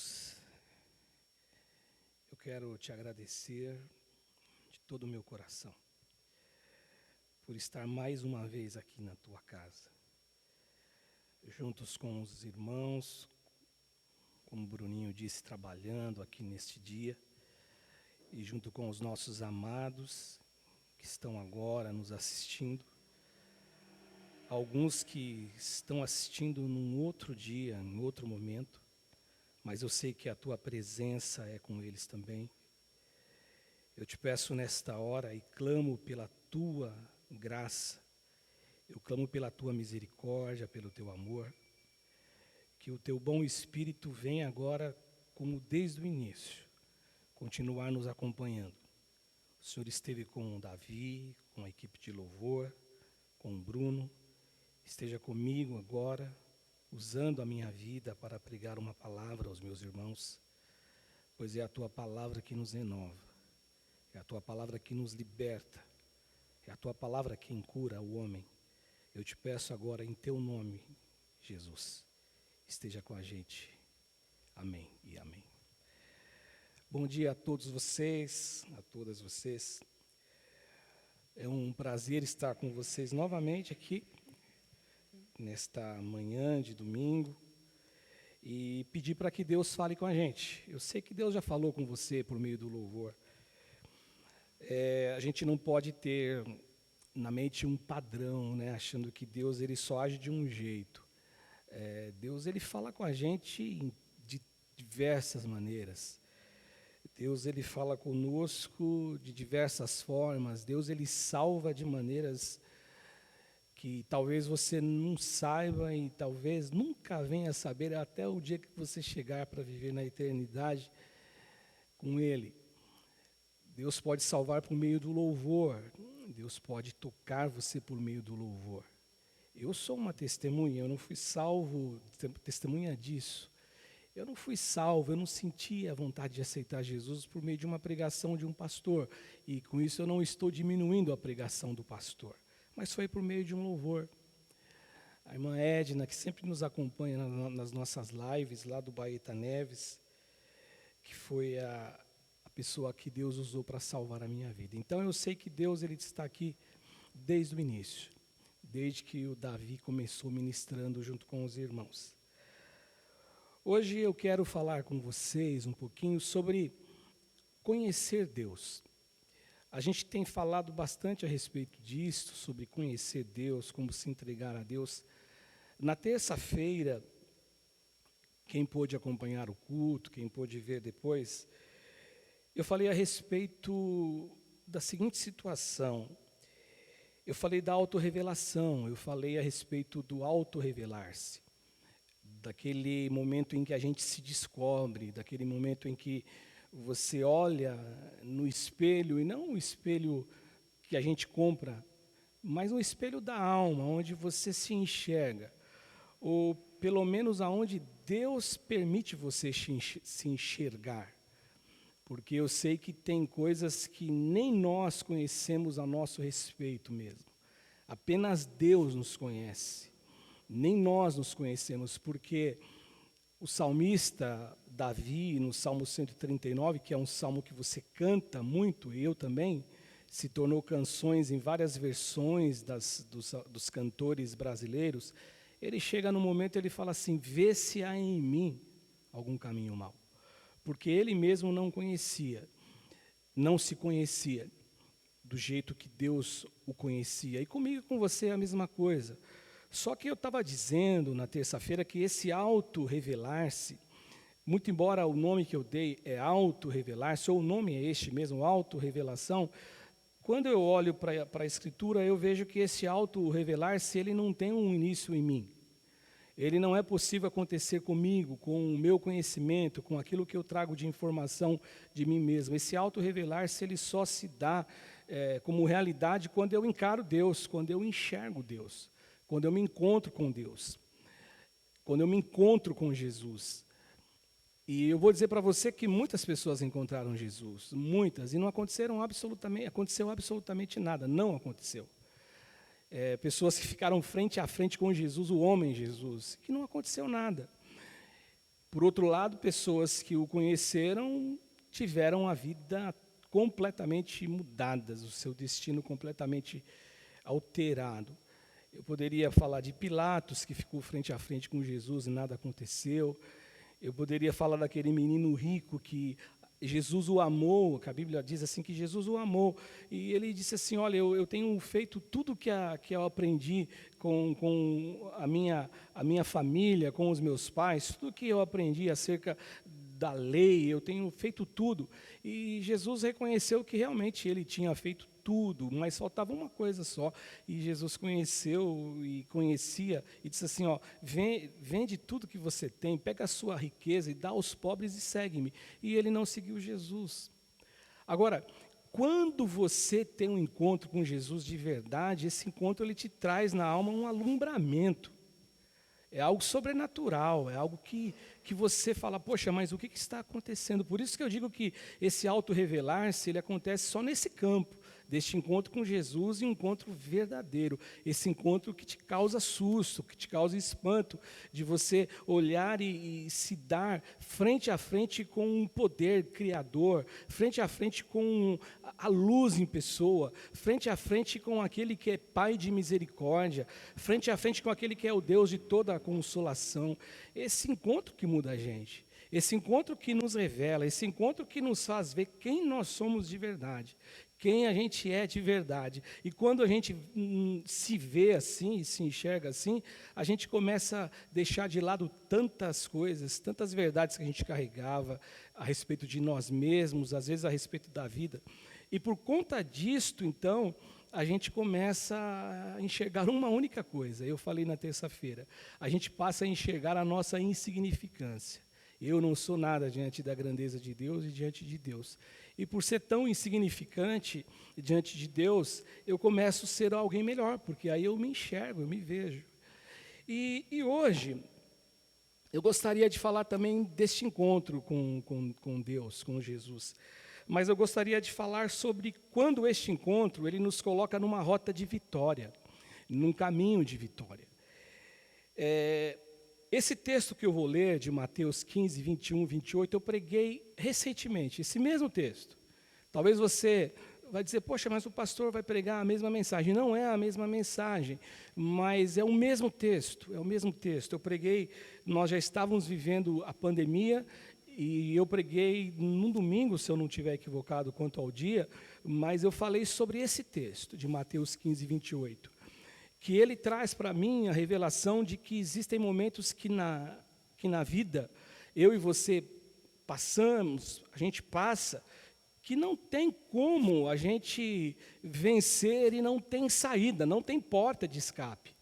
Deus, eu quero te agradecer de todo o meu coração por estar mais uma vez aqui na tua casa, juntos com os irmãos, como o Bruninho disse, trabalhando aqui neste dia, e junto com os nossos amados que estão agora nos assistindo, alguns que estão assistindo num outro dia, em outro momento, mas eu sei que a tua presença é com eles também. Eu te peço nesta hora e clamo pela tua graça, eu clamo pela tua misericórdia, pelo teu amor, que o teu bom Espírito venha agora, como desde o início, continuar nos acompanhando. O Senhor esteve com o Davi, com a equipe de louvor, com o Bruno, esteja comigo agora, usando a minha vida para pregar uma palavra aos meus irmãos, pois é a tua palavra que nos renova, é a tua palavra que nos liberta, é a tua palavra quem cura o homem. Eu te peço agora em teu nome, Jesus, esteja com a gente. Amém e amém. Bom dia a todos vocês, a todas vocês. É um prazer estar com vocês novamente aqui, nesta manhã de domingo, e pedir para que Deus fale com a gente. Eu sei que Deus já falou com você por meio do louvor. A gente não pode ter na mente um padrão, né, achando que Deus ele só age de um jeito. Deus ele fala com a gente de diversas maneiras. Deus ele fala conosco de diversas formas. Deus ele salva de maneiras que talvez você não saiba e talvez nunca venha a saber até o dia que você chegar para viver na eternidade com Ele. Deus pode salvar por meio do louvor, Deus pode tocar você por meio do louvor. Eu sou uma testemunha, eu não fui salvo, testemunha disso. Eu não fui salvo, eu não sentia a vontade de aceitar Jesus por meio de uma pregação de um pastor. E com isso eu não estou diminuindo a pregação do pastor, mas foi por meio de um louvor. A irmã Edna, que sempre nos acompanha nas nossas lives lá do Baeta Neves, que foi a pessoa que Deus usou para salvar a minha vida. Então eu sei que Deus ele está aqui desde o início, desde que o Davi começou ministrando junto com os irmãos. Hoje eu quero falar com vocês um pouquinho sobre conhecer Deus. A gente tem falado bastante a respeito disso, sobre conhecer Deus, como se entregar a Deus. Na terça-feira, quem pôde acompanhar o culto, quem pôde ver depois, eu falei a respeito da seguinte situação. Eu falei da autorrevelação, eu falei a respeito do autorrevelar-se, daquele momento em que a gente se descobre, daquele momento em que você olha no espelho, e não o espelho que a gente compra, mas o espelho da alma, onde você se enxerga, ou pelo menos aonde Deus permite você se enxergar. Porque eu sei que tem coisas que nem nós conhecemos a nosso respeito mesmo. Apenas Deus nos conhece. Nem nós nos conhecemos, porque o salmista Davi, no Salmo 139, que é um salmo que você canta muito, e eu também, se tornou canções em várias versões dos cantores brasileiros, ele chega no momento e ele fala assim, vê se há em mim algum caminho mau. Porque ele mesmo não conhecia, não se conhecia do jeito que Deus o conhecia. E comigo e com você é a mesma coisa. Só que eu estava dizendo na terça-feira que esse auto-revelar-se, muito embora o nome que eu dei é auto-revelar-se, ou o nome é este mesmo, auto-revelação, quando eu olho para a Escritura, eu vejo que esse auto-revelar-se, ele não tem um início em mim. Ele não é possível acontecer comigo, com o meu conhecimento, com aquilo que eu trago de informação de mim mesmo. Esse auto-revelar-se, ele só se dá como realidade quando eu encaro Deus, quando eu enxergo Deus, quando eu me encontro com Deus, quando eu me encontro com Jesus. E eu vou dizer para você que muitas pessoas encontraram aconteceu absolutamente nada, não aconteceu. Pessoas que ficaram frente a frente com Jesus, o homem Jesus, que não aconteceu nada. Por outro lado, pessoas que o conheceram tiveram a vida completamente mudadas, o seu destino completamente alterado. Eu poderia falar de Pilatos, que ficou frente a frente com Jesus e nada aconteceu. Eu poderia falar daquele menino rico que Jesus o amou, que a Bíblia diz assim, que Jesus o amou. E ele disse assim, olha, eu tenho feito tudo que eu aprendi com a minha família, com os meus pais, tudo que eu aprendi acerca da lei, eu tenho feito tudo. E Jesus reconheceu que realmente ele tinha feito tudo, mas faltava uma coisa só. E Jesus conheceu e conhecia e disse assim, ó, vende tudo que você tem, pega a sua riqueza e dá aos pobres e segue-me. E ele não seguiu Jesus. Agora, quando você tem um encontro com Jesus de verdade, esse encontro ele te traz na alma um alumbramento. É algo sobrenatural, é algo que você fala, poxa, mas o que está acontecendo? Por isso que eu digo que esse auto-revelar-se, ele acontece só nesse campo, deste encontro com Jesus e um encontro verdadeiro. Esse encontro que te causa susto, que te causa espanto, de você olhar e se dar frente a frente com um poder criador, frente a frente com a luz em pessoa, frente a frente com aquele que é Pai de misericórdia, frente a frente com aquele que é o Deus de toda a consolação. Esse encontro que muda a gente, esse encontro que nos revela, esse encontro que nos faz ver quem nós somos de verdade, quem a gente é de verdade. E quando a gente se vê assim, se enxerga assim, a gente começa a deixar de lado tantas coisas, tantas verdades que a gente carregava a respeito de nós mesmos, às vezes a respeito da vida. E por conta disto, então, a gente começa a enxergar uma única coisa. Eu falei na terça-feira. A gente passa a enxergar a nossa insignificância. Eu não sou nada diante da grandeza de Deus e diante de Deus. E por ser tão insignificante diante de Deus, eu começo a ser alguém melhor, porque aí eu me enxergo, eu me vejo. E hoje, eu gostaria de falar também deste encontro com Deus, com Jesus. Mas eu gostaria de falar sobre quando este encontro, ele nos coloca numa rota de vitória, num caminho de vitória. Esse texto que eu vou ler, de Mateus 15, 21, 28, eu preguei recentemente, esse mesmo texto. Talvez você vai dizer, poxa, mas o pastor vai pregar a mesma mensagem. Não é a mesma mensagem, mas é o mesmo texto, é o mesmo texto. Eu preguei, nós já estávamos vivendo a pandemia, e eu preguei num domingo, se eu não estiver equivocado quanto ao dia, mas eu falei sobre esse texto, de Mateus 15, 28. Que ele traz para mim a revelação de que existem momentos que na vida, eu e você passamos, a gente passa, que não tem como a gente vencer e não tem saída, não tem porta de escape.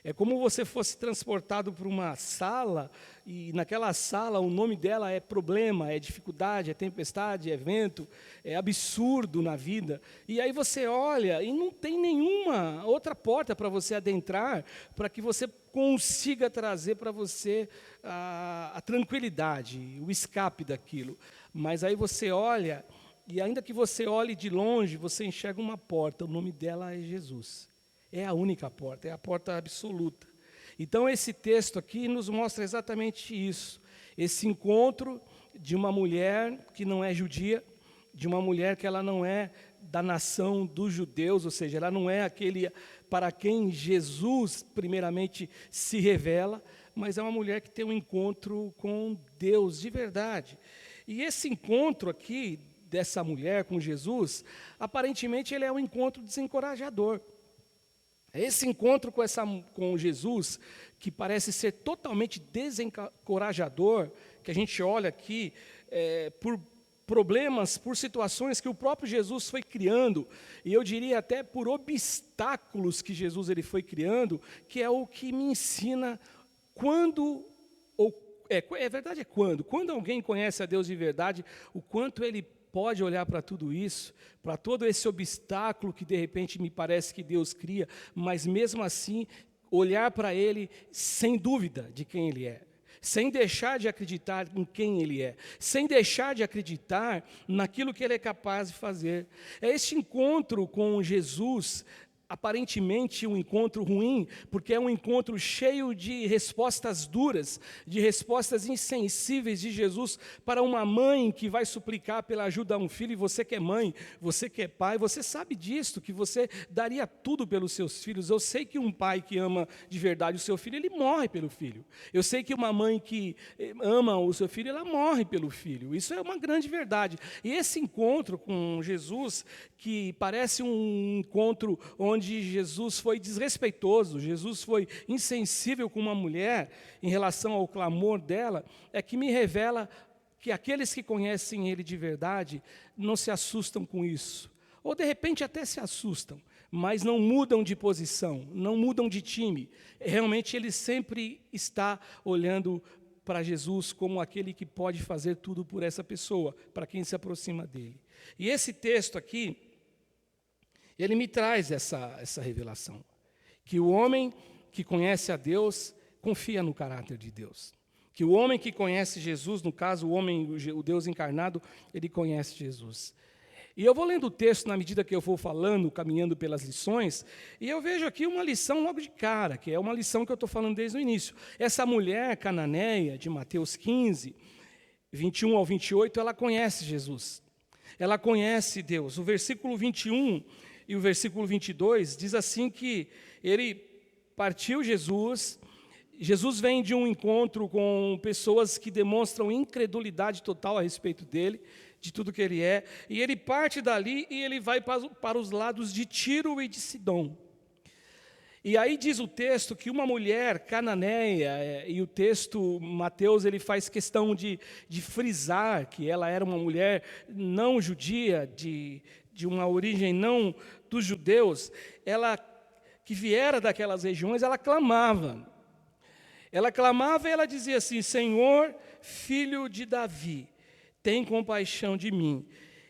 É como você fosse transportado para uma sala, e naquela sala o nome dela é problema, é dificuldade, é tempestade, é vento, é absurdo na vida. E aí você olha e não tem nenhuma outra porta para você adentrar, para que você consiga trazer para você a tranquilidade, o escape daquilo. Mas aí você olha, e ainda que você olhe de longe, você enxerga uma porta, o nome dela é Jesus. É a única porta, é a porta absoluta. Então, esse texto aqui nos mostra exatamente isso. Esse encontro de uma mulher que não é judia, de uma mulher que ela não é da nação dos judeus, ou seja, ela não é aquele para quem Jesus, primeiramente, se revela, mas é uma mulher que tem um encontro com Deus de verdade. E esse encontro aqui, dessa mulher com Jesus, aparentemente ele é um encontro desencorajador. Esse encontro com Jesus, que parece ser totalmente desencorajador, que a gente olha aqui, por problemas, por situações que o próprio Jesus foi criando, e eu diria até por obstáculos que Jesus ele foi criando, que é o que me ensina quando alguém conhece a Deus de verdade, o quanto ele pode olhar para tudo isso, para todo esse obstáculo que de repente me parece que Deus cria, mas mesmo assim olhar para Ele sem dúvida de quem Ele é, sem deixar de acreditar em quem Ele é, sem deixar de acreditar naquilo que Ele é capaz de fazer. É este encontro com Jesus aparentemente um encontro ruim, porque é um encontro cheio de respostas duras, de respostas insensíveis de Jesus para uma mãe que vai suplicar pela ajuda a um filho, e você que é mãe, você que é pai, você sabe disso, que você daria tudo pelos seus filhos. Eu sei que um pai que ama de verdade o seu filho, ele morre pelo filho. Eu sei que uma mãe que ama o seu filho, ela morre pelo filho. Isso é uma grande verdade. E esse encontro com Jesus, que parece um encontro onde Jesus foi desrespeitoso, Jesus foi insensível com uma mulher em relação ao clamor dela, é que me revela que aqueles que conhecem Ele de verdade não se assustam com isso. Ou de repente até se assustam, mas não mudam de posição, não mudam de time. Realmente ele sempre está olhando para Jesus como aquele que pode fazer tudo por essa pessoa, para quem se aproxima dele. E esse texto aqui, ele me traz essa revelação, que o homem que conhece a Deus confia no caráter de Deus, que o homem que conhece Jesus, no caso o Deus encarnado, ele conhece Jesus. E eu vou lendo o texto na medida que eu vou falando, caminhando pelas lições, e eu vejo aqui uma lição logo de cara, que é uma lição que eu estou falando desde o início. Essa mulher cananeia, de Mateus 15, 21 ao 28, ela conhece Jesus, ela conhece Deus. O versículo 21 e o versículo 22 diz assim que ele partiu Jesus vem de um encontro com pessoas que demonstram incredulidade total a respeito dele, de tudo que ele é, e ele parte dali e ele vai para os lados de Tiro e de Sidom. E aí diz o texto que uma mulher cananeia, e o texto, Mateus, ele faz questão de frisar que ela era uma mulher não judia, de uma origem não dos judeus, ela que viera daquelas regiões, ela clamava. Ela clamava e ela dizia assim: Senhor, filho de Davi, tem compaixão de mim.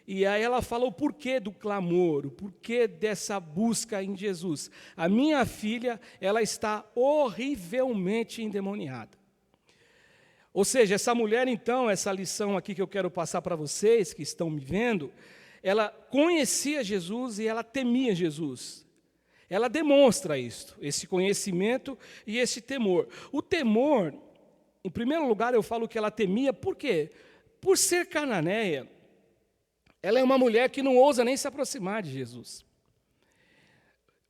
E aí ela fala o porquê do clamor, o porquê dessa busca em Jesus. A minha filha, ela está horrivelmente endemoniada. Ou seja, essa mulher então, essa lição aqui que eu quero passar para vocês que estão me vendo, ela conhecia Jesus e ela temia Jesus. Ela demonstra isto, esse conhecimento e esse temor. O temor, em primeiro lugar, eu falo que ela temia, por quê? Por ser cananeia, ela é uma mulher que não ousa nem se aproximar de Jesus.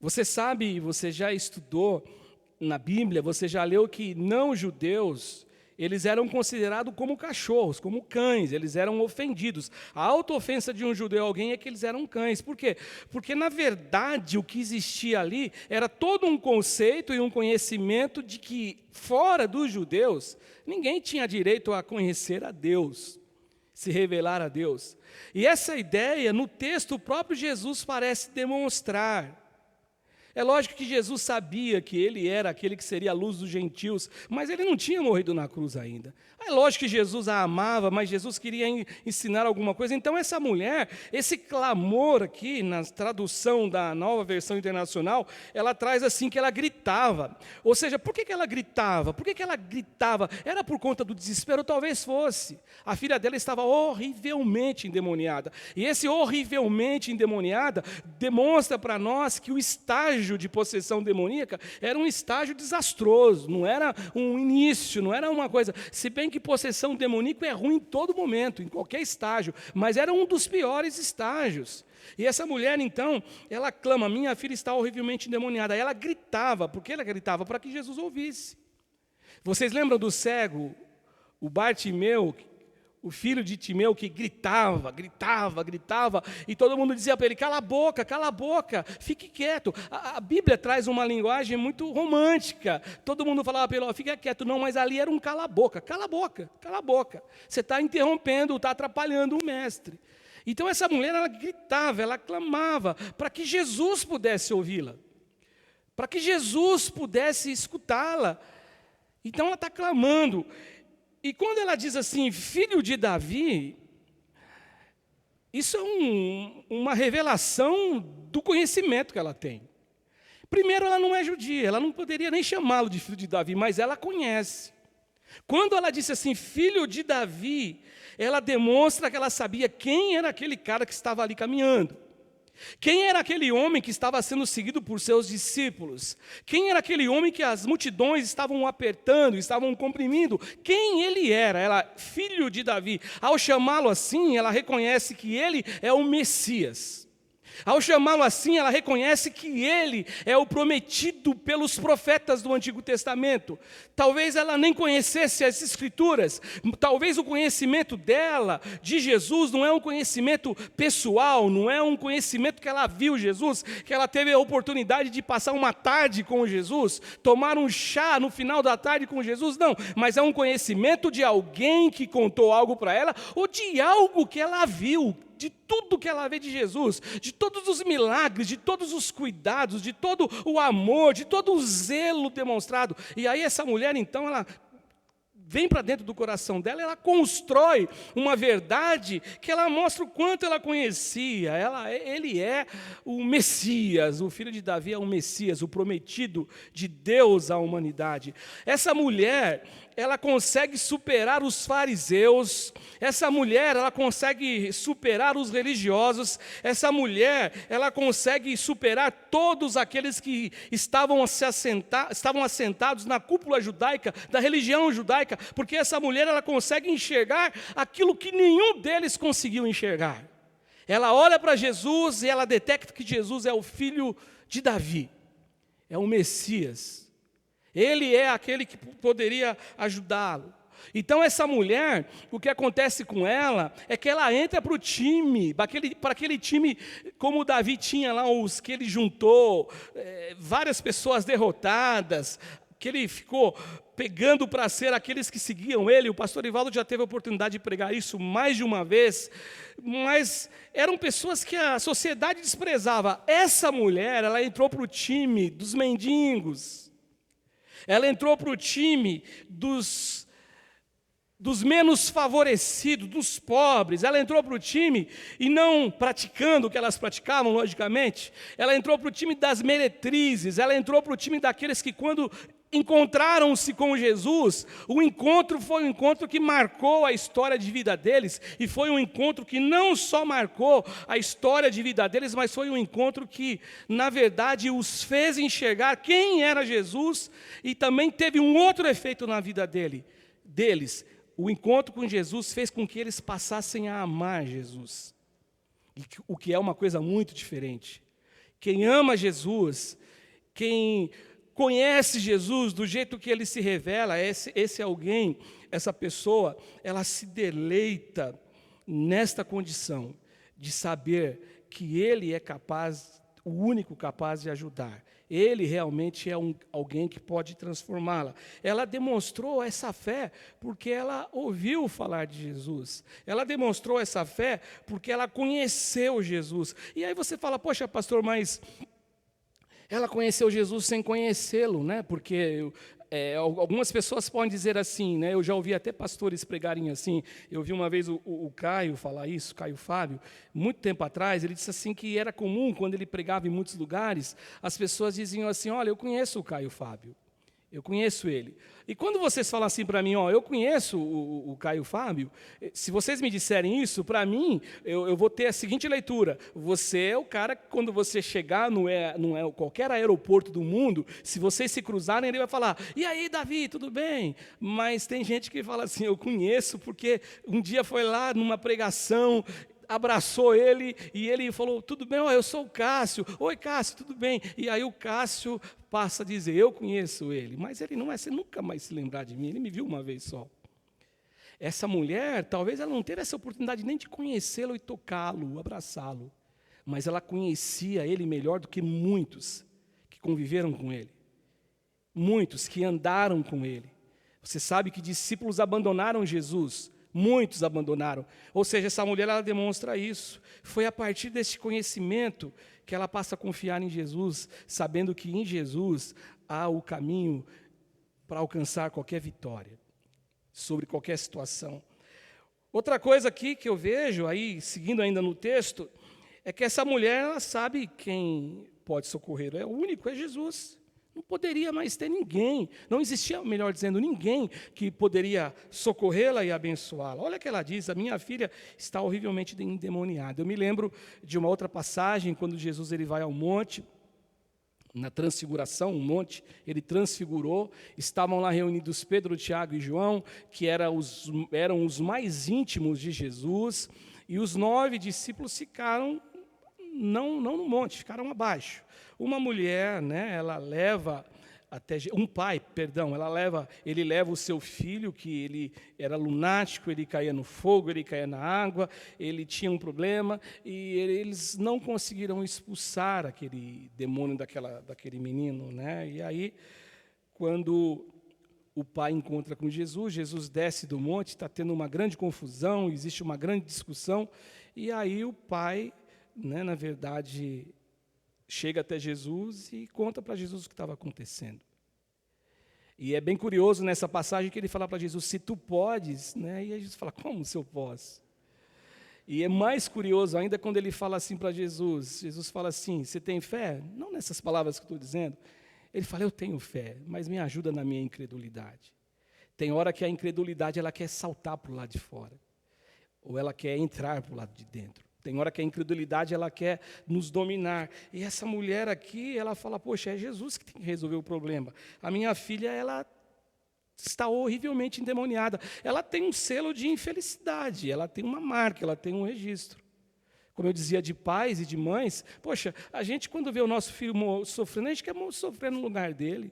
Você sabe, você já estudou na Bíblia, você já leu que não-judeus, eles eram considerados como cachorros, como cães, eles eram ofendidos. A autoofensa de um judeu a alguém é que eles eram cães. Por quê? Porque, na verdade, o que existia ali era todo um conceito e um conhecimento de que, fora dos judeus, ninguém tinha direito a conhecer a Deus, se revelar a Deus. E essa ideia, no texto, o próprio Jesus parece demonstrar. É lógico que Jesus sabia que ele era aquele que seria a luz dos gentios, mas ele não tinha morrido na cruz ainda. É lógico que Jesus a amava, mas Jesus queria ensinar alguma coisa. Então essa mulher, esse clamor aqui, na tradução da Nova Versão Internacional, ela traz assim que ela gritava. Ou seja, por que ela gritava? Por que ela gritava? Era por conta do desespero? Talvez fosse. A filha dela estava horrivelmente endemoniada. E esse horrivelmente endemoniada demonstra para nós que o estágio de possessão demoníaca era um estágio desastroso, não era um início, não era uma coisa, se bem que possessão demoníaca é ruim em todo momento, em qualquer estágio, mas era um dos piores estágios. E essa mulher, então, ela clama: minha filha está horrivelmente endemoniada. Ela gritava. Por que ela gritava? Para que Jesus ouvisse. Vocês lembram do cego, o Bartimeu, o filho de Timeu, que gritava, e todo mundo dizia para ele: cala a boca, fique quieto. A Bíblia traz uma linguagem muito romântica. Todo mundo falava para ele: fica quieto. Não, mas ali era um cala a boca. Você está interrompendo, está atrapalhando o mestre. Então essa mulher, ela gritava, ela clamava, para que Jesus pudesse ouvi-la, para que Jesus pudesse escutá-la. Então ela está clamando. E quando ela diz assim, filho de Davi, isso é uma revelação do conhecimento que ela tem. Primeiro, ela não é judia, ela não poderia nem chamá-lo de filho de Davi, mas ela conhece. Quando ela disse assim, filho de Davi, ela demonstra que ela sabia quem era aquele cara que estava ali caminhando. Quem era aquele homem que estava sendo seguido por seus discípulos? Quem era aquele homem que as multidões estavam apertando, estavam comprimindo? Quem ele era? Era filho de Davi. Ao chamá-lo assim, ela reconhece que ele é o Messias. Ao chamá-lo assim, ela reconhece que ele é o prometido pelos profetas do Antigo Testamento. Talvez ela nem conhecesse as Escrituras, talvez o conhecimento dela de Jesus não é um conhecimento pessoal, não é um conhecimento que ela viu Jesus, que ela teve a oportunidade de passar uma tarde com Jesus, tomar um chá no final da tarde com Jesus, não, mas é um conhecimento de alguém que contou algo para ela, ou de algo que ela viu, de tudo que ela vê de Jesus, de todos os milagres, de todos os cuidados, de todo o amor, de todo o zelo demonstrado. E aí essa mulher, então, ela vem para dentro do coração dela, ela constrói uma verdade que ela mostra o quanto ela conhecia. Ele é o Messias, o filho de Davi é o Messias, o prometido de Deus à humanidade. Essa mulher, ela consegue superar os fariseus, essa mulher, ela consegue superar os religiosos, essa mulher, ela consegue superar todos aqueles que estavam assentados na cúpula judaica, da religião judaica, porque essa mulher, ela consegue enxergar aquilo que nenhum deles conseguiu enxergar. Ela olha para Jesus e ela detecta que Jesus é o filho de Davi, é o Messias. Ele é aquele que poderia ajudá-lo. Então essa mulher, o que acontece com ela é que ela entra para o time, para aquele time como Davi tinha lá, os que ele juntou, várias pessoas derrotadas, que ele ficou pegando para ser aqueles que seguiam ele. O pastor Ivaldo já teve a oportunidade de pregar isso mais de uma vez, mas eram pessoas que a sociedade desprezava. Essa mulher, ela entrou para o time dos mendigos, ela entrou para o time dos menos favorecidos, dos pobres. Ela entrou para o time, e não praticando o que elas praticavam, logicamente, ela entrou para o time das meretrizes, ela entrou para o time daqueles que, quando encontraram-se com Jesus, o encontro foi um encontro que marcou a história de vida deles, e foi um encontro que não só marcou a história de vida deles, mas foi um encontro que, na verdade, os fez enxergar quem era Jesus, e também teve um outro efeito na vida deles. O encontro com Jesus fez com que eles passassem a amar Jesus, o que é uma coisa muito diferente. Quem ama Jesus, quem conhece Jesus do jeito que ele se revela, esse alguém, essa pessoa, ela se deleita nesta condição de saber que ele é capaz, o único capaz de ajudar. Ele realmente é alguém que pode transformá-la. Ela demonstrou essa fé porque ela ouviu falar de Jesus. Ela demonstrou essa fé porque ela conheceu Jesus. E aí você fala, poxa, pastor, mas ela conheceu Jesus sem conhecê-lo, né? Porque algumas pessoas podem dizer assim, né? Eu já ouvi até pastores pregarem assim. Eu vi uma vez o Caio falar isso, Caio Fábio, muito tempo atrás. Ele disse assim que era comum, quando ele pregava em muitos lugares, as pessoas diziam assim, olha, eu conheço o Caio Fábio, eu conheço ele. E quando vocês falam assim para mim, ó, eu conheço o Caio Fábio, se vocês me disserem isso, para mim, eu vou ter a seguinte leitura: você é o cara que, quando você chegar no qualquer aeroporto do mundo, se vocês se cruzarem, ele vai falar, e aí, Davi, tudo bem? Mas tem gente que fala assim, eu conheço porque um dia foi lá numa pregação, abraçou ele e ele falou, tudo bem, eu sou o Cássio. Oi, Cássio, tudo bem? E aí o Cássio passa a dizer, eu conheço ele, mas ele não vai nunca mais se lembrar de mim, ele me viu uma vez só. Essa mulher, talvez ela não teve essa oportunidade nem de conhecê-lo e tocá-lo, abraçá-lo, mas ela conhecia ele melhor do que muitos que conviveram com ele, muitos que andaram com ele. Você sabe que discípulos abandonaram Jesus, muitos abandonaram. Ou seja, essa mulher, ela demonstra isso. Foi a partir desse conhecimento que ela passa a confiar em Jesus, sabendo que em Jesus há o caminho para alcançar qualquer vitória, sobre qualquer situação. Outra coisa aqui que eu vejo, aí, seguindo ainda no texto, é que essa mulher, ela sabe quem pode socorrer. O único é Jesus. Não poderia mais ter ninguém, não existia, melhor dizendo, ninguém que poderia socorrê-la e abençoá-la. Olha o que ela diz: a minha filha está horrivelmente endemoniada. Eu me lembro de uma outra passagem, quando Jesus ele vai ao monte, na transfiguração, um monte, ele transfigurou, estavam lá reunidos Pedro, Tiago e João, que eram os mais íntimos de Jesus, e os 9 discípulos ficaram, não no monte, ficaram abaixo. Uma mulher, né, ela leva até ele leva o seu filho, que ele era lunático, ele caía no fogo, ele caía na água, ele tinha um problema, e eles não conseguiram expulsar aquele demônio daquele menino, né? E aí, quando o pai encontra com Jesus, Jesus desce do monte, está tendo uma grande confusão, existe uma grande discussão, e aí o pai, né, na verdade, chega até Jesus e conta para Jesus o que estava acontecendo. E é bem curioso nessa passagem que ele fala para Jesus: se tu podes, né? E aí Jesus fala: como se eu posso? E é mais curioso ainda quando ele fala assim para Jesus. Jesus fala assim: você tem fé? Não nessas palavras que eu estou dizendo. Ele fala: eu tenho fé, mas me ajuda na minha incredulidade. Tem hora que a incredulidade ela quer saltar para o lado de fora, ou ela quer entrar para o lado de dentro. Tem hora que a incredulidade ela quer nos dominar. E essa mulher aqui, ela fala: poxa, é Jesus que tem que resolver o problema. A minha filha, ela está horrivelmente endemoniada. Ela tem um selo de infelicidade, ela tem uma marca, ela tem um registro. Como eu dizia, de pais e de mães, poxa, a gente quando vê o nosso filho sofrendo, a gente quer sofrer no lugar dele.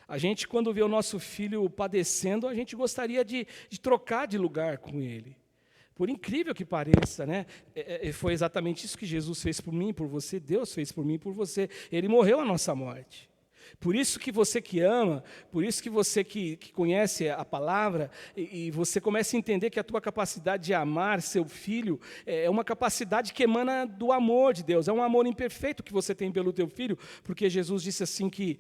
A gente quando vê o nosso filho padecendo, a gente gostaria de trocar de lugar com ele. Por incrível que pareça, né? Foi exatamente isso que Jesus fez por mim e por você, Deus fez por mim e por você. Ele morreu a nossa morte. Por isso que você que ama, por isso que você que conhece a palavra, e você começa a entender que a tua capacidade de amar seu filho é uma capacidade que emana do amor de Deus, é um amor imperfeito que você tem pelo teu filho, porque Jesus disse assim que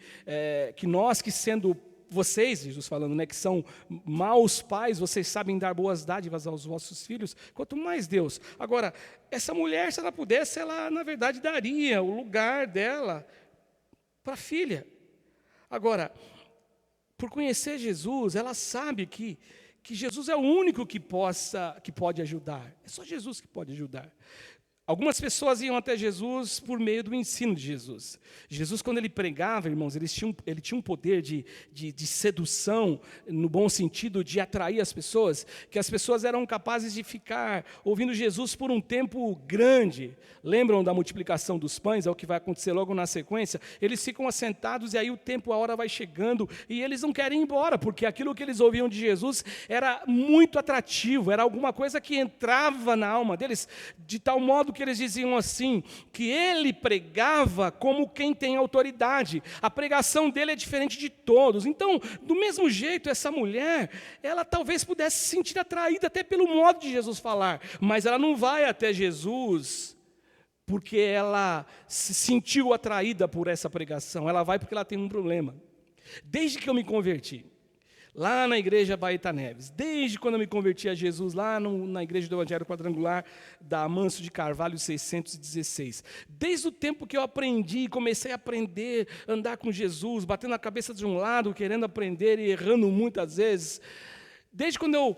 nós que sendo vocês, Jesus falando, né, que são maus pais, vocês sabem dar boas dádivas aos vossos filhos, quanto mais Deus. Agora, essa mulher, se ela pudesse, ela, na verdade, daria o lugar dela para a filha. Agora, por conhecer Jesus, ela sabe que Jesus é o único que pode ajudar. É só Jesus que pode ajudar. Algumas pessoas iam até Jesus por meio do ensino de Jesus. Jesus, quando ele pregava, irmãos, ele tinha um poder de sedução, no bom sentido, de atrair as pessoas, que as pessoas eram capazes de ficar ouvindo Jesus por um tempo grande. Lembram da multiplicação dos pães? É o que vai acontecer logo na sequência. Eles ficam assentados e aí o tempo, a hora vai chegando e eles não querem ir embora, porque aquilo que eles ouviam de Jesus era muito atrativo, era alguma coisa que entrava na alma deles, de tal modo que eles diziam assim, que ele pregava como quem tem autoridade. A pregação dele é diferente de todos. Então, do mesmo jeito, essa mulher, ela talvez pudesse se sentir atraída até pelo modo de Jesus falar, mas ela não vai até Jesus porque ela se sentiu atraída por essa pregação. Ela vai porque ela tem um problema. Desde que eu me converti, lá na igreja Baeta Neves, desde quando eu me converti a Jesus, lá na igreja do Evangelho Quadrangular, da Manso de Carvalho 616, desde o tempo que eu aprendi, comecei a aprender, andar com Jesus, batendo a cabeça de um lado, querendo aprender e errando muitas vezes, desde quando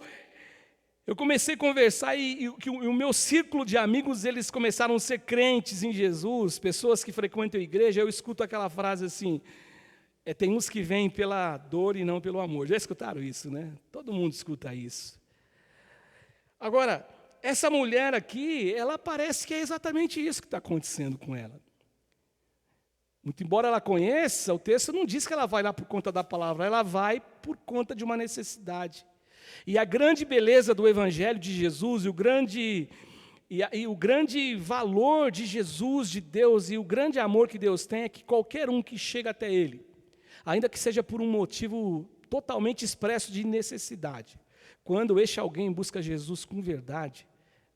eu comecei a conversar e o meu círculo de amigos, eles começaram a ser crentes em Jesus, pessoas que frequentam a igreja, eu escuto aquela frase assim, tem uns que vêm pela dor e não pelo amor. Já escutaram isso, né? Todo mundo escuta isso. Agora, essa mulher aqui, ela parece que é exatamente isso que está acontecendo com ela. Muito embora ela conheça, o texto não diz que ela vai lá por conta da palavra, ela vai por conta de uma necessidade. E a grande beleza do Evangelho de Jesus, e o grande valor de Jesus, de Deus, e o grande amor que Deus tem é que qualquer um que chega até Ele, ainda que seja por um motivo totalmente expresso de necessidade, quando este alguém busca Jesus com verdade,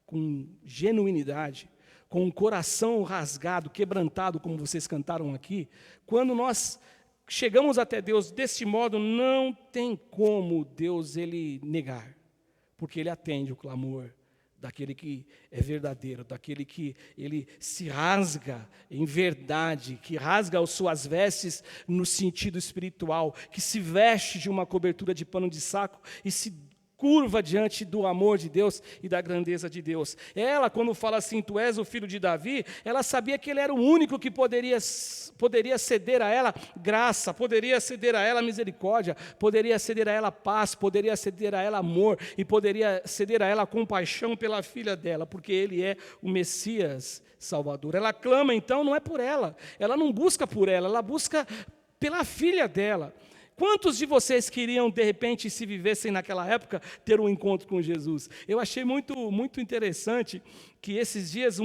com genuinidade, com um coração rasgado, quebrantado, como vocês cantaram aqui, quando nós chegamos até Deus deste modo, não tem como Deus ele negar, porque Ele atende o clamor daquele que é verdadeiro, daquele que ele se rasga em verdade, que rasga as suas vestes no sentido espiritual, que se veste de uma cobertura de pano de saco e se curva diante do amor de Deus e da grandeza de Deus. Ela, quando fala assim, tu és o filho de Davi, ela sabia que ele era o único que poderia ceder a ela graça, poderia ceder a ela misericórdia, poderia ceder a ela paz, poderia ceder a ela amor e poderia ceder a ela compaixão pela filha dela, porque ele é o Messias Salvador. Ela clama então, não é por ela não busca por ela busca pela filha dela. Quantos de vocês queriam, de repente, se vivessem naquela época, ter um encontro com Jesus? Eu achei muito interessante que esses dias,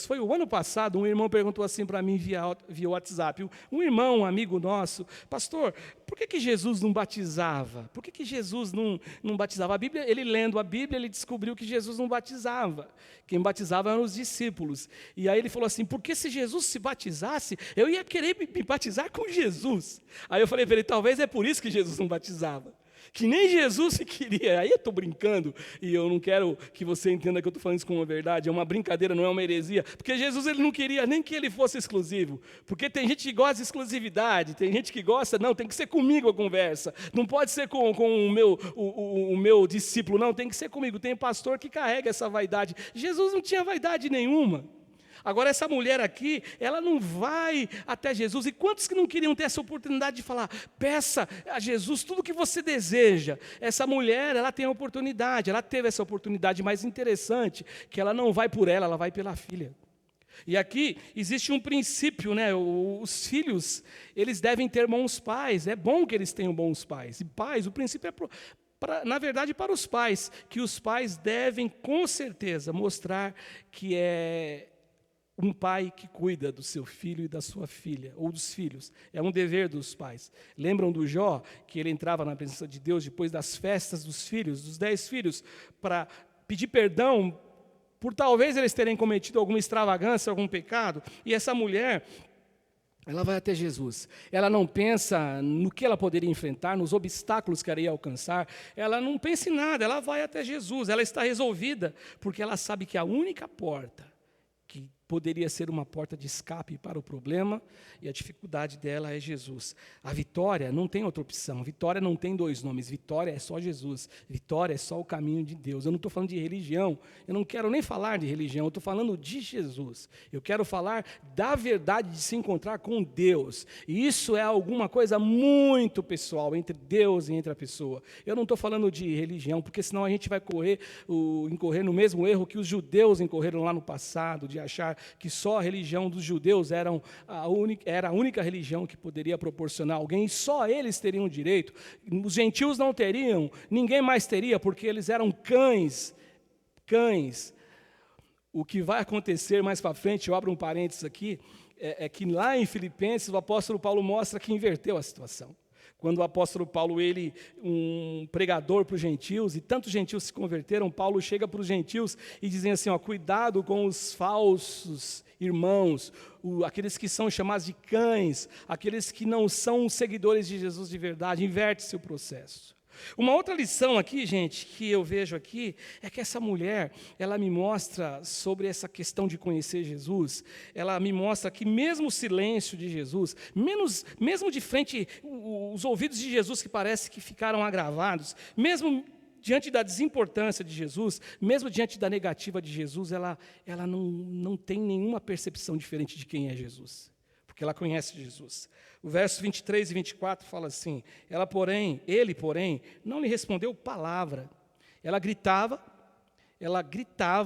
foi o ano passado, um irmão perguntou assim para mim via WhatsApp, um irmão, um amigo nosso, pastor, por que Jesus não batizava? Por que Jesus não batizava? A Bíblia, ele lendo a Bíblia, ele descobriu que Jesus não batizava. Quem batizava eram os discípulos. E aí ele falou assim, porque se Jesus se batizasse, eu ia querer me batizar com Jesus. Aí eu falei para ele, talvez é por isso que Jesus não batizava. Que nem Jesus se queria. Aí eu estou brincando, e eu não quero que você entenda que eu estou falando isso como uma verdade, é uma brincadeira, não é uma heresia, porque Jesus ele não queria nem que ele fosse exclusivo, porque tem gente que gosta de exclusividade, tem gente que gosta, não, tem que ser comigo a conversa, não pode ser com o meu discípulo, não, tem que ser comigo, tem pastor que carrega essa vaidade. Jesus não tinha vaidade nenhuma. Agora essa mulher aqui, ela não vai até Jesus, e quantos que não queriam ter essa oportunidade de falar, peça a Jesus tudo o que você deseja? Essa mulher, ela tem a oportunidade, ela teve essa oportunidade, mais interessante, que ela não vai por ela vai pela filha. E aqui existe um princípio, né? Os filhos, eles devem ter bons pais, é bom que eles tenham bons pais, e pais, o princípio na verdade, para os pais, que os pais devem, com certeza, mostrar que é um pai que cuida do seu filho e da sua filha, ou dos filhos. É um dever dos pais. Lembram do Jó, que ele entrava na presença de Deus depois das festas dos filhos, dos 10 filhos, para pedir perdão por talvez eles terem cometido alguma extravagância, algum pecado. E essa mulher, ela vai até Jesus. Ela não pensa no que ela poderia enfrentar, nos obstáculos que ela ia alcançar. Ela não pensa em nada, ela vai até Jesus. Ela está resolvida, porque ela sabe que a única porta que poderia ser uma porta de escape para o problema, e a dificuldade dela é Jesus. A vitória não tem outra opção, vitória não tem dois nomes, vitória é só Jesus, vitória é só o caminho de Deus. Eu não estou falando de religião, eu não quero nem falar de religião, eu estou falando de Jesus. Eu quero falar da verdade de se encontrar com Deus, e isso é alguma coisa muito pessoal, entre Deus e entre a pessoa. Eu não estou falando de religião, porque senão a gente vai incorrer no mesmo erro que os judeus incorreram lá no passado, de achar que só a religião dos judeus era a única religião que poderia proporcionar alguém, e só eles teriam direito. Os gentios não teriam, ninguém mais teria, porque eles eram cães. O que vai acontecer mais para frente, eu abro um parênteses aqui, é que lá em Filipenses o apóstolo Paulo mostra que inverteu a situação. Quando o apóstolo Paulo, um pregador para os gentios, e tantos gentios se converteram, Paulo chega para os gentios e dizem assim, cuidado com os falsos irmãos, aqueles que são chamados de cães, aqueles que não são seguidores de Jesus de verdade, inverte-se o processo. Uma outra lição aqui, gente, que eu vejo aqui, é que essa mulher, ela me mostra sobre essa questão de conhecer Jesus, ela me mostra que mesmo o silêncio de Jesus, mesmo de frente, os ouvidos de Jesus que parece que ficaram agravados, mesmo diante da desimportância de Jesus, mesmo diante da negativa de Jesus, ela não tem nenhuma percepção diferente de quem é Jesus, porque ela conhece Jesus. O verso 23 e 24 fala assim, ele, porém, não lhe respondeu palavra. Ela gritava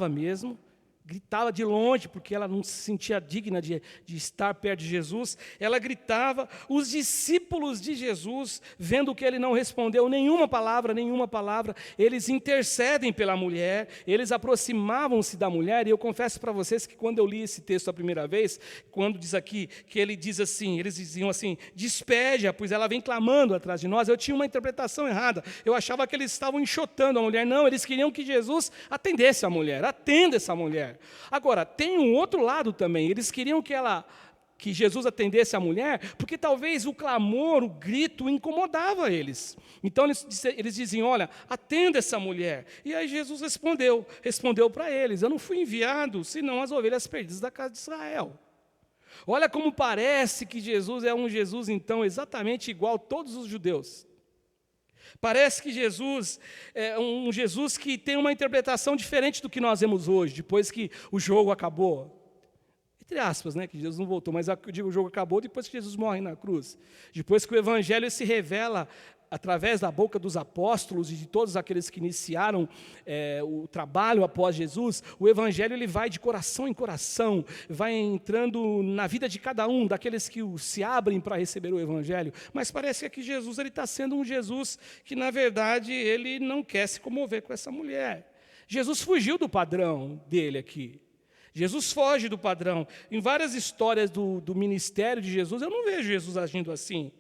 mesmo, gritava de longe, porque ela não se sentia digna de estar perto de Jesus. Ela gritava, os discípulos de Jesus, vendo que ele não respondeu nenhuma palavra, eles intercedem pela mulher, eles aproximavam-se da mulher, e eu confesso para vocês que quando eu li esse texto a primeira vez, quando diz aqui, que ele diz assim, eles diziam assim, despede-a, pois ela vem clamando atrás de nós, eu tinha uma interpretação errada, eu achava que eles estavam enxotando a mulher, não, eles queriam que Jesus atendesse a mulher, atenda essa mulher. Agora, tem um outro lado também, eles queriam que que Jesus atendesse a mulher, porque talvez o clamor, o grito incomodava eles. Então eles diziam, olha, atenda essa mulher. E aí Jesus respondeu para eles, eu não fui enviado, senão as ovelhas perdidas da casa de Israel. Olha como parece que Jesus é um Jesus, então, exatamente igual a todos os judeus. Parece que Jesus é um Jesus que tem uma interpretação diferente do que nós vemos hoje, depois que o jogo acabou. Entre aspas, né, que Jesus não voltou, mas eu digo, o jogo acabou depois que Jesus morre na cruz. Depois que o evangelho se revela através da boca dos apóstolos e de todos aqueles que iniciaram o trabalho após Jesus, o evangelho ele vai de coração em coração, vai entrando na vida de cada um, daqueles que se abrem para receber o evangelho. Mas parece que aqui Jesus está sendo um Jesus que, na verdade, ele não quer se comover com essa mulher. Jesus fugiu do padrão dele aqui. Jesus foge do padrão. Em várias histórias do ministério de Jesus, eu não vejo Jesus agindo assim.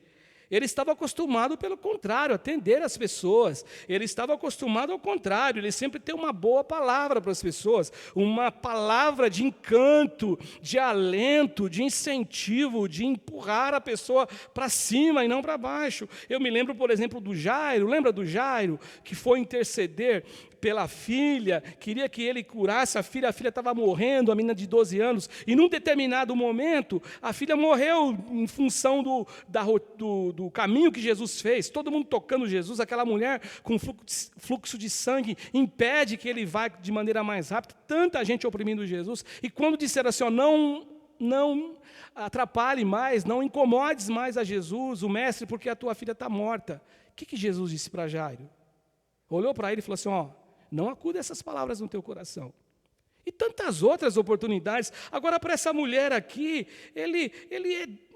Ele estava acostumado, pelo contrário, a atender as pessoas. Ele estava acostumado ao contrário, ele sempre tem uma boa palavra para as pessoas, uma palavra de encanto, de alento, de incentivo, de empurrar a pessoa para cima e não para baixo. Eu me lembro, por exemplo, do Jairo, lembra do Jairo, que foi interceder pela filha, queria que ele curasse a filha estava morrendo, a menina de 12 anos, e num determinado momento, a filha morreu em função do caminho que Jesus fez, todo mundo tocando Jesus, aquela mulher com fluxo de sangue, impede que ele vá de maneira mais rápida, tanta gente oprimindo Jesus, e quando disseram assim, ó, não atrapalhe mais, não incomodes mais a Jesus, o mestre, porque a tua filha está morta. O que Jesus disse para Jairo? Olhou para ele e falou assim, ó, não acuda essas palavras no teu coração. E tantas outras oportunidades. Agora, para essa mulher aqui, ele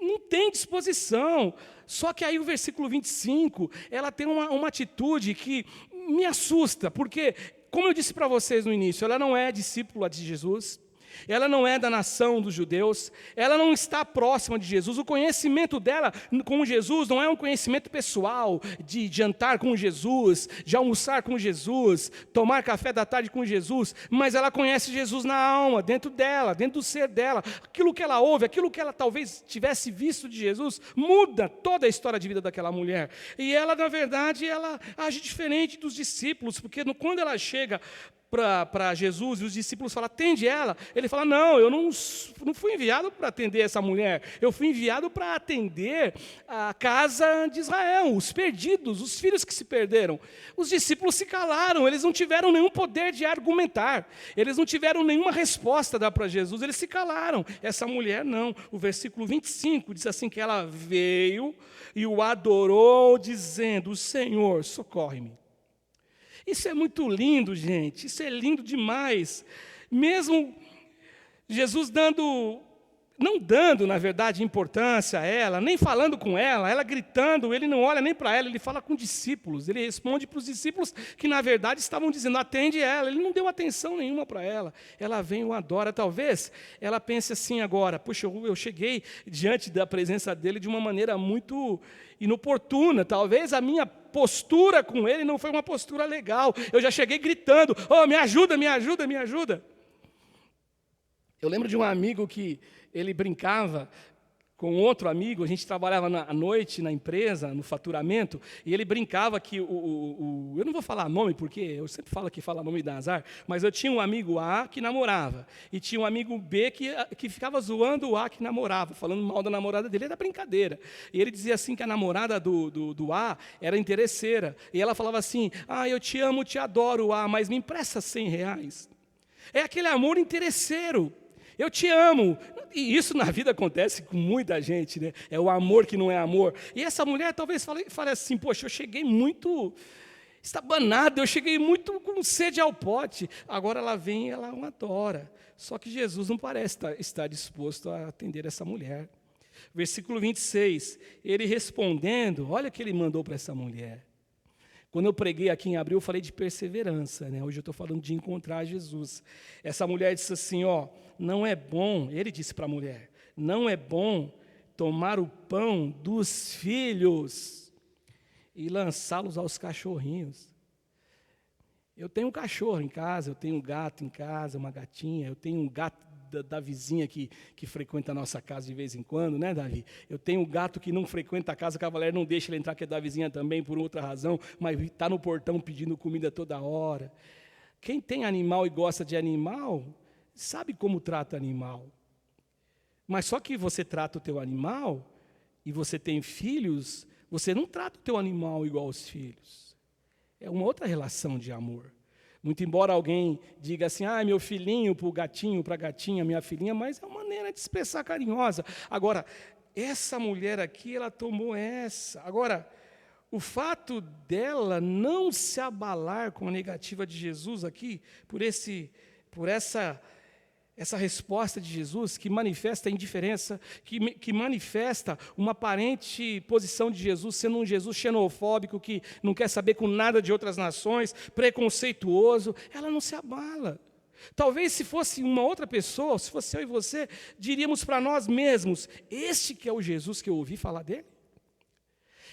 não tem disposição. Só que aí o versículo 25, ela tem uma atitude que me assusta, porque, como eu disse para vocês no início, ela não é discípula de Jesus, ela não é da nação dos judeus, ela não está próxima de Jesus, o conhecimento dela com Jesus não é um conhecimento pessoal, de jantar com Jesus, de almoçar com Jesus, tomar café da tarde com Jesus, mas ela conhece Jesus na alma, dentro dela, dentro do ser dela, aquilo que ela ouve, aquilo que ela talvez tivesse visto de Jesus, muda toda a história de vida daquela mulher, e ela na verdade, ela age diferente dos discípulos, porque quando ela chega para Jesus, e os discípulos falam, atende ela. Ele fala, não, eu não fui enviado para atender essa mulher, eu fui enviado para atender a casa de Israel, os perdidos, os filhos que se perderam. Os discípulos se calaram, eles não tiveram nenhum poder de argumentar, eles não tiveram nenhuma resposta a dar para Jesus, eles se calaram. Essa mulher não. O versículo 25 diz assim, que ela veio e o adorou, dizendo, Senhor, socorre-me. Isso é muito lindo, gente, isso é lindo demais. Mesmo Jesus não dando, na verdade, importância a ela, nem falando com ela gritando, ele não olha nem para ela, ele fala com discípulos, ele responde para os discípulos que, na verdade, estavam dizendo, atende ela, ele não deu atenção nenhuma para ela. Ela vem e o adora, talvez ela pense assim agora, puxa, eu cheguei diante da presença dele de uma maneira muito inoportuna, talvez a minha postura com ele não foi uma postura legal, eu já cheguei gritando, oh, me ajuda, me ajuda, me ajuda. Eu lembro de um amigo que ele brincava com outro amigo, a gente trabalhava à noite na empresa, no faturamento, e ele brincava que eu não vou falar nome, porque eu sempre falo que fala nome da azar, mas eu tinha um amigo A que namorava, e tinha um amigo B que ficava zoando o A que namorava, falando mal da namorada dele, era brincadeira. E ele dizia assim que a namorada do A era interesseira, e ela falava assim, eu te amo, te adoro, A, mas me empresta R$100. É aquele amor interesseiro. Eu te amo. E isso na vida acontece com muita gente, né? É o amor que não é amor. E essa mulher talvez fale assim, poxa, eu cheguei muito estabanada, eu cheguei muito com sede ao pote. Agora ela vem e ela o adora. Só que Jesus não parece estar disposto a atender essa mulher. Versículo 26, ele respondendo, olha o que ele mandou para essa mulher. Quando eu preguei aqui em abril, eu falei de perseverança, né? Hoje eu estou falando de encontrar Jesus. Essa mulher disse assim, não é bom, ele disse para a mulher, não é bom tomar o pão dos filhos e lançá-los aos cachorrinhos. Eu tenho um cachorro em casa, eu tenho um gato em casa, uma gatinha, eu tenho um gato da vizinha que frequenta a nossa casa de vez em quando, né, Davi? Eu tenho um gato que não frequenta a casa, que a Valéria não deixa ele entrar, que é da vizinha também, por outra razão, mas está no portão pedindo comida toda hora. Quem tem animal e gosta de animal, sabe como trata animal. Mas só que você trata o teu animal, e você tem filhos, você não trata o teu animal igual aos filhos. É uma outra relação de amor. Muito embora alguém diga assim, meu filhinho para o gatinho, para a gatinha, minha filhinha, mas é uma maneira de expressar carinhosa. Agora, essa mulher aqui, ela tomou essa. Agora, o fato dela não se abalar com a negativa de Jesus aqui, por essa resposta de Jesus, que manifesta a indiferença, que manifesta uma aparente posição de Jesus, sendo um Jesus xenofóbico, que não quer saber com nada de outras nações, preconceituoso, ela não se abala. Talvez se fosse uma outra pessoa, se fosse eu e você, diríamos para nós mesmos, este que é o Jesus que eu ouvi falar dele?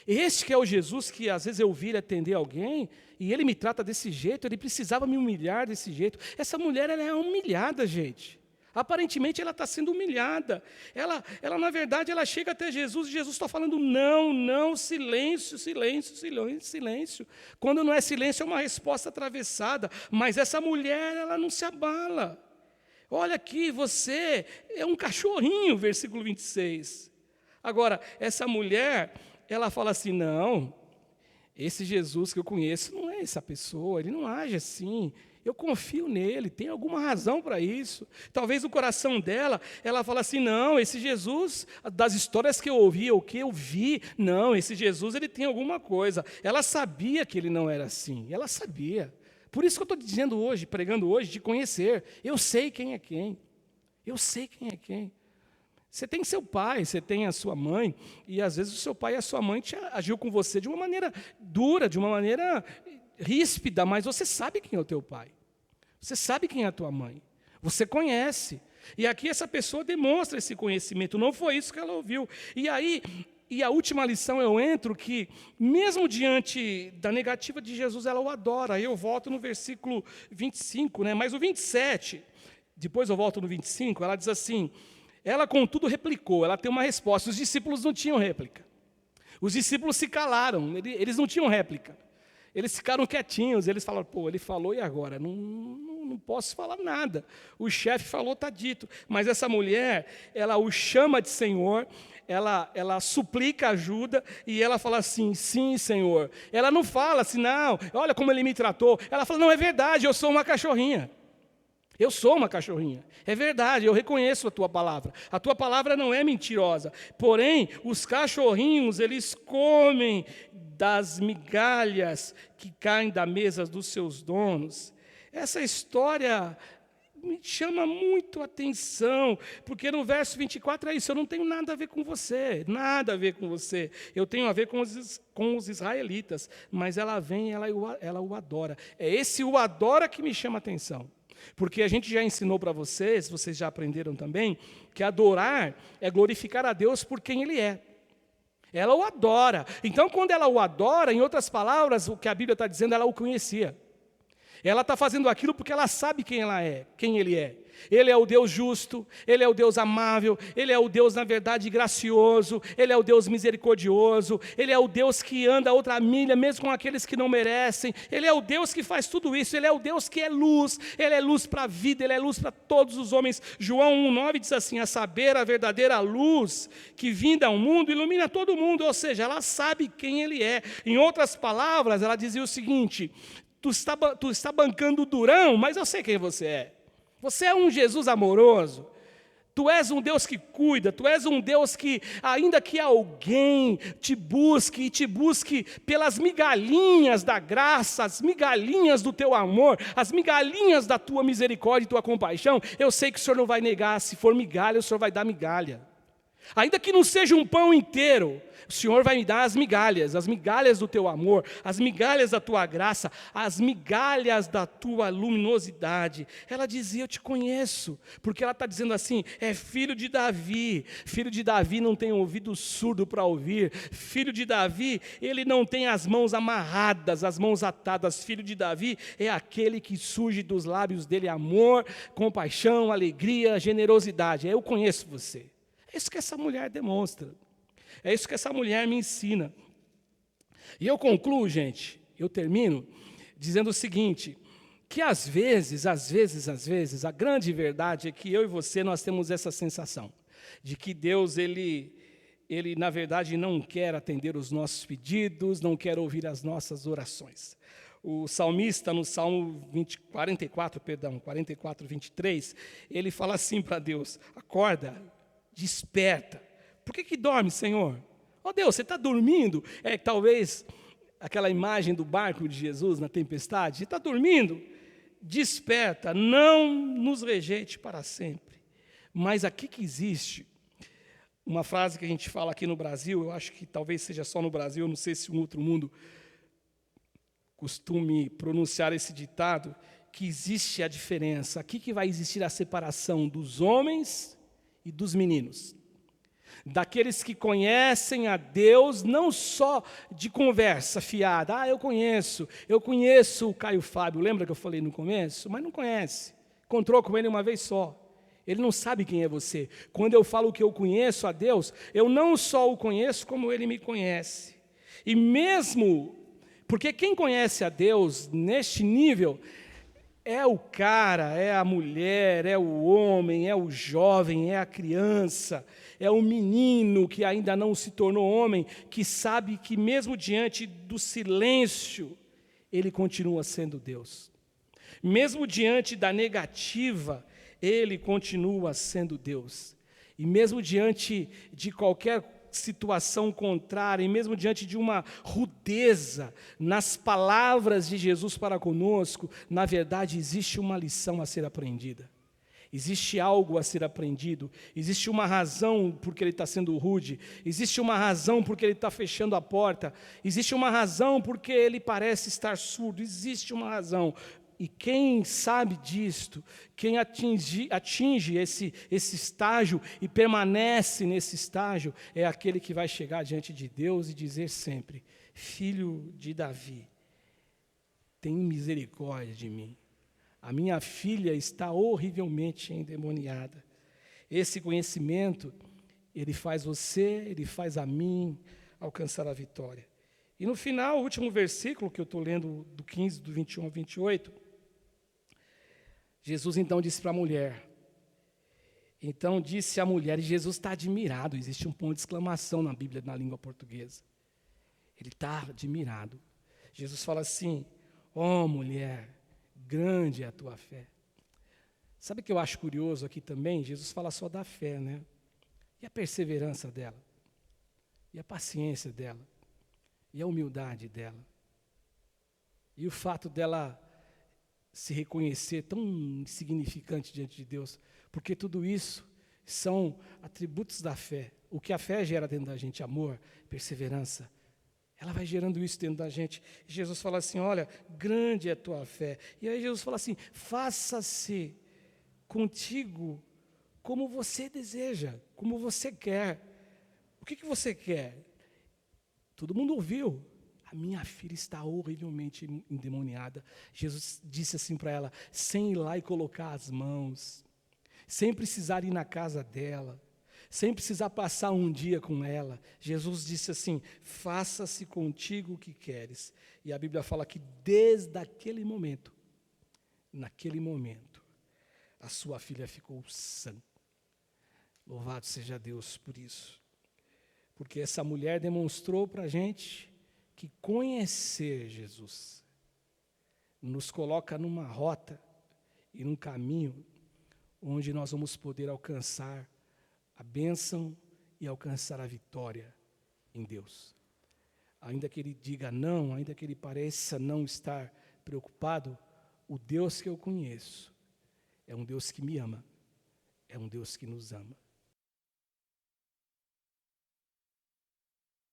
Este que é o Jesus que às vezes eu ouvi ele atender alguém, e ele me trata desse jeito, ele precisava me humilhar desse jeito. Essa mulher, ela é humilhada, gente. Aparentemente ela está sendo humilhada. Ela, na verdade, ela chega até Jesus, e Jesus está falando, não, silêncio, silêncio, silêncio, silêncio. Quando não é silêncio, é uma resposta atravessada. Mas essa mulher, ela não se abala. Olha aqui, você é um cachorrinho, versículo 26. Agora, essa mulher, ela fala assim, não, esse Jesus que eu conheço não é essa pessoa, ele não age assim, eu confio nele, tem alguma razão para isso. Talvez no coração dela, ela fala assim, não, esse Jesus, das histórias que eu ouvi, ou que eu vi, não, esse Jesus, ele tem alguma coisa. Ela sabia que ele não era assim, ela sabia. Por isso que eu estou dizendo hoje, pregando hoje, de conhecer. Eu sei quem é quem, eu sei quem é quem. Você tem seu pai, você tem a sua mãe, e às vezes o seu pai e a sua mãe agiu com você de uma maneira dura, de uma maneira ríspida, mas você sabe quem é o teu pai. Você sabe quem é a tua mãe. Você conhece. E aqui essa pessoa demonstra esse conhecimento. Não foi isso que ela ouviu. E aí, a última lição eu entro que, mesmo diante da negativa de Jesus, ela o adora. Aí eu volto no versículo 25, né? Mas o 27, depois eu volto no 25, ela diz assim, ela, contudo, replicou, ela tem uma resposta. Os discípulos não tinham réplica. Os discípulos se calaram, eles não tinham réplica. Eles ficaram quietinhos, eles falaram, ele falou e agora? Não posso falar nada. O chefe falou, está dito. Mas essa mulher, ela o chama de Senhor, ela suplica ajuda e ela fala assim, sim, Senhor. Ela não fala assim, não, olha como ele me tratou. Ela fala, não, é verdade, eu sou uma cachorrinha. Eu sou uma cachorrinha, é verdade, eu reconheço a tua palavra não é mentirosa, porém, os cachorrinhos, eles comem das migalhas que caem da mesa dos seus donos. Essa história me chama muito a atenção, porque no verso 24 é isso, eu não tenho nada a ver com você, nada a ver com você, eu tenho a ver com os israelitas, mas ela vem, ela o adora, é esse o adora que me chama a atenção. Porque a gente já ensinou para vocês já aprenderam também, que adorar é glorificar a Deus por quem Ele é. Ela o adora. Então, quando ela o adora, em outras palavras, o que a Bíblia está dizendo, ela o conhecia. Ela está fazendo aquilo porque ela sabe quem ela é, quem Ele é. Ele é o Deus justo, Ele é o Deus amável, Ele é o Deus, na verdade, gracioso, Ele é o Deus misericordioso, Ele é o Deus que anda outra milha, mesmo com aqueles que não merecem, Ele é o Deus que faz tudo isso, Ele é o Deus que é luz, Ele é luz para a vida, Ele é luz para todos os homens. João 1,9 diz assim, a saber, a verdadeira luz que vinda ao mundo ilumina todo mundo, ou seja, ela sabe quem Ele é. Em outras palavras, ela dizia o seguinte, tu está bancando o durão, mas eu sei quem você é. Você é um Jesus amoroso, tu és um Deus que cuida, tu és um Deus que, ainda que alguém te busque pelas migalhinhas da graça, as migalhinhas do teu amor, as migalhinhas da tua misericórdia e tua compaixão, eu sei que o Senhor não vai negar, se for migalha, o Senhor vai dar migalha. Ainda que não seja um pão inteiro, o Senhor vai me dar as migalhas do teu amor, as migalhas da tua graça, as migalhas da tua luminosidade. Ela dizia, eu te conheço, porque ela está dizendo assim, é filho de Davi não tem ouvido surdo para ouvir, filho de Davi, ele não tem as mãos amarradas, as mãos atadas, filho de Davi é aquele que surge dos lábios dele amor, compaixão, alegria, generosidade. Eu conheço você. É isso que essa mulher demonstra. É isso que essa mulher me ensina. E eu concluo, gente, eu termino dizendo o seguinte, que às vezes, a grande verdade é que eu e você, nós temos essa sensação de que Deus, ele na verdade não quer atender os nossos pedidos, não quer ouvir as nossas orações. O salmista, no Salmo 44, 23, ele fala assim para Deus, acorda, desperta. Por que dorme, Senhor? Ó Deus, você está dormindo? Talvez aquela imagem do barco de Jesus na tempestade. Você está dormindo? Desperta, não nos rejeite para sempre. Mas aqui que existe uma frase que a gente fala aqui no Brasil, eu acho que talvez seja só no Brasil, eu não sei se um outro mundo costume pronunciar esse ditado, que existe a diferença. Aqui que vai existir a separação dos homens e dos meninos, daqueles que conhecem a Deus, não só de conversa fiada, eu conheço o Caio Fábio, lembra que eu falei no começo? Mas não conhece, encontrou com ele uma vez só, ele não sabe quem é você. Quando eu falo que eu conheço a Deus, eu não só o conheço, como ele me conhece, e mesmo, porque quem conhece a Deus neste nível, é o cara, é a mulher, é o homem, é o jovem, é a criança, é o menino que ainda não se tornou homem, que sabe que mesmo diante do silêncio, ele continua sendo Deus. Mesmo diante da negativa, ele continua sendo Deus. E mesmo diante de qualquer situação contrária, e mesmo diante de uma rudeza nas palavras de Jesus para conosco, na verdade existe uma lição a ser aprendida. Existe algo a ser aprendido, existe uma razão porque ele está sendo rude, existe uma razão porque ele está fechando a porta, existe uma razão porque ele parece estar surdo, existe uma razão. E quem sabe disto, quem atinge esse estágio e permanece nesse estágio, é aquele que vai chegar diante de Deus e dizer sempre, filho de Davi, tem misericórdia de mim. A minha filha está horrivelmente endemoniada. Esse conhecimento, ele faz você, ele faz a mim alcançar a vitória. E no final, o último versículo que eu estou lendo, do 15, do 21 ao 28, Jesus então disse para a mulher, então disse a mulher, e Jesus está admirado, existe um ponto de exclamação na Bíblia, na língua portuguesa. Ele está admirado. Jesus fala assim, mulher, grande é a tua fé. Sabe o que eu acho curioso aqui também? Jesus fala só da fé, né? E a perseverança dela? E a paciência dela? E a humildade dela? E o fato dela se reconhecer tão insignificante diante de Deus, porque tudo isso são atributos da fé. O que a fé gera dentro da gente, amor, perseverança, ela vai gerando isso dentro da gente. E Jesus fala assim, olha, grande é a tua fé. E aí Jesus fala assim, faça-se contigo como você deseja, como você quer. O que você quer? Todo mundo ouviu. A minha filha está horrivelmente endemoniada. Jesus disse assim para ela, sem ir lá e colocar as mãos, sem precisar ir na casa dela, sem precisar passar um dia com ela. Jesus disse assim, faça-se contigo o que queres. E a Bíblia fala que desde aquele momento, naquele momento, a sua filha ficou sã. Louvado seja Deus por isso. Porque essa mulher demonstrou para a gente que conhecer Jesus nos coloca numa rota e num caminho onde nós vamos poder alcançar a bênção e alcançar a vitória em Deus. Ainda que ele diga não, ainda que ele pareça não estar preocupado, o Deus que eu conheço é um Deus que me ama, é um Deus que nos ama.